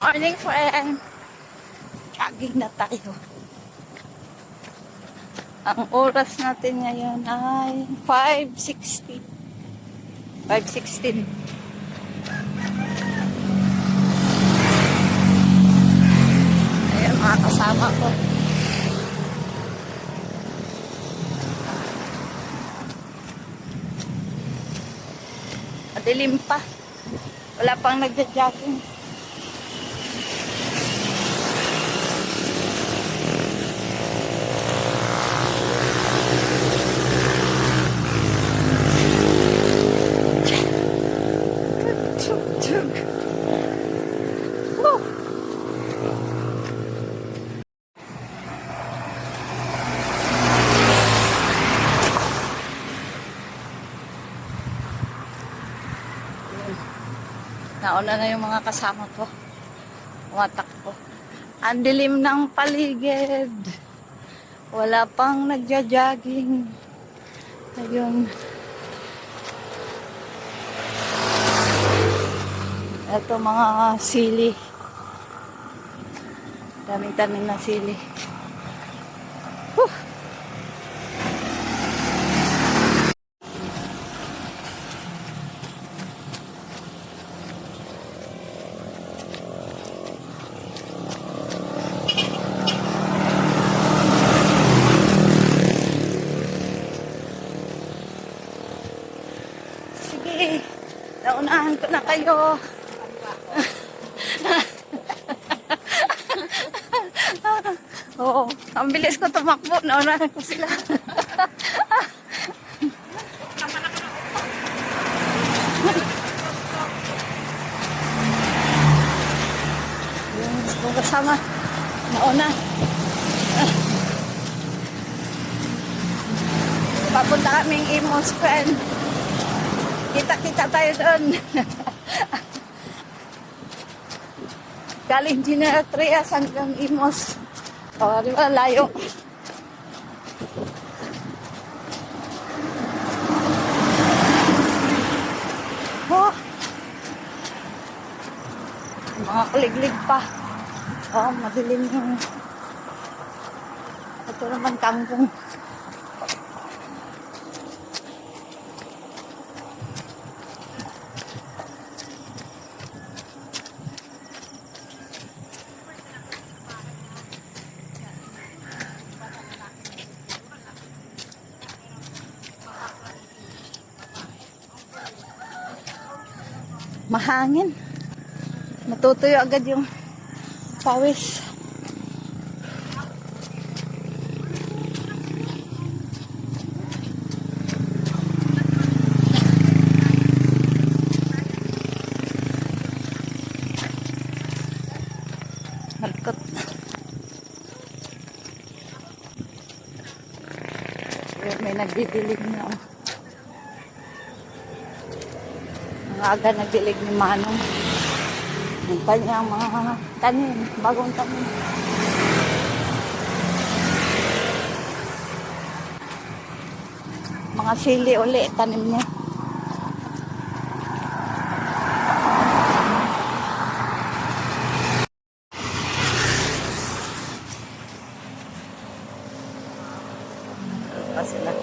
Morning, friend. Kaging na tayo. Ang oras natin ngayon ay 5:16. 5:16. Ayan, mga kasama ko. Madilim pa. Wala pang nagja-jogging. Nauna na yung mga kasama ko. Umatakbo. Ang dilim ng paligid. Wala pang nagja-jogging. Ayun. Ito mga sili. Daming-daming na sili. Whew. Sige, naunahan ko na kayo. Oo, ang bilis ko tumakbo. Naunahan ko sila. Yung kasama, nauna. Papunta kaming Imos, friend. Kita-kita tayo doon. Galing General Trias hanggang Imos. O, di ba? Layo. Oh. Mga kuliglig pa. Oh, madilim yung... Ito naman kangkong. Mahangin. Matutuyo agad yung pawis. Malkot. May nagdidilig na. Aga nagdilig ni Manong ng kanyang mga tanim, bagong tanim. Mga sili uli, tanim niya. Pa sila.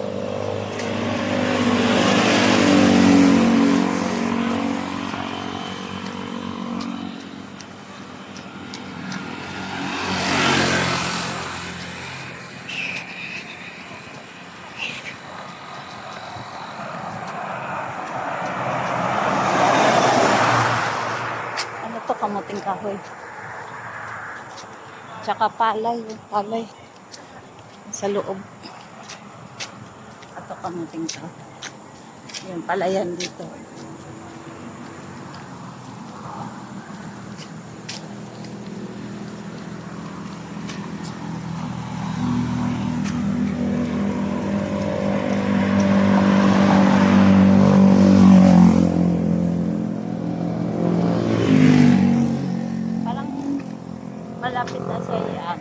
Kamuting kahoy. Tsaka palay. Palay. Sa loob. Ito kamuting kahoy. Yung palayan dito. Malapit na sa iyan.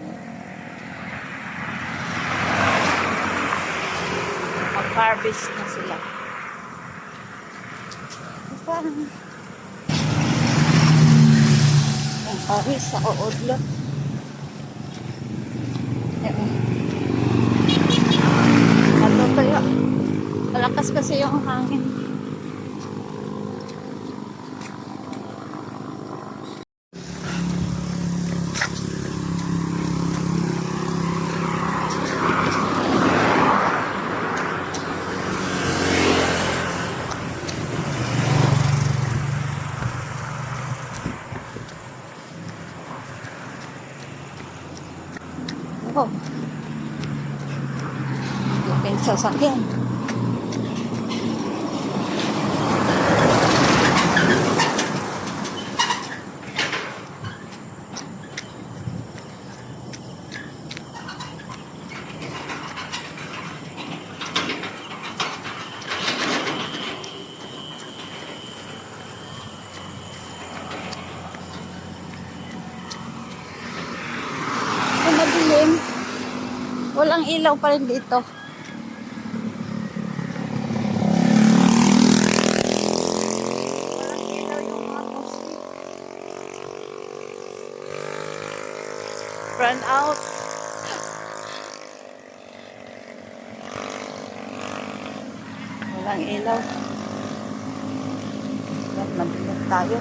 Mag-harvest na sila. Ang Ari sa uodlot. Ayan. Natutuyo. Malakas kasi yung hangin. Oh. Yung sasakyan. Kung madilim, walang ilaw pa rin dito. Walang ilaw yung mga poste. Run out. Walang ilaw. Madilim tayo.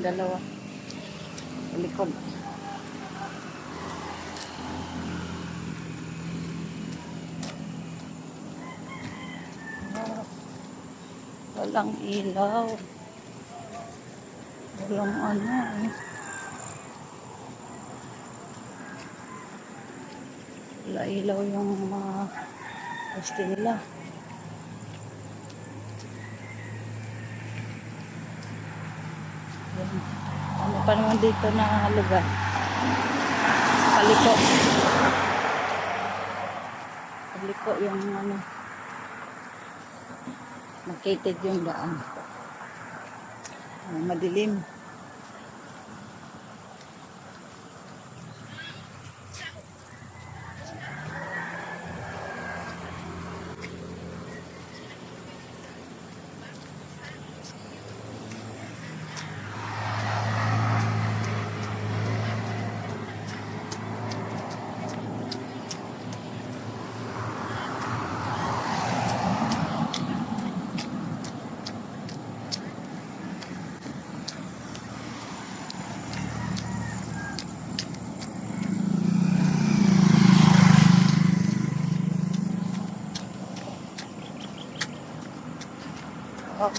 Dalawa. Likod. Oh, walang ilaw. Walang ano eh. Wala ilaw yung mga poste nila. Yan. Ano pa naman dito na lugar? Paliko. Paliko yung ano. Makitid yung daan. Madilim.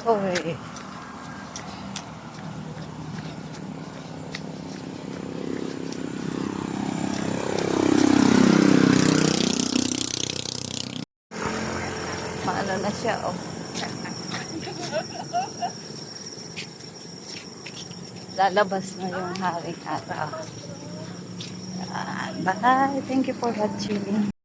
Okay. Maano na siya, oh. Lalabas na yung haring araw. Bye. Thank you for watching.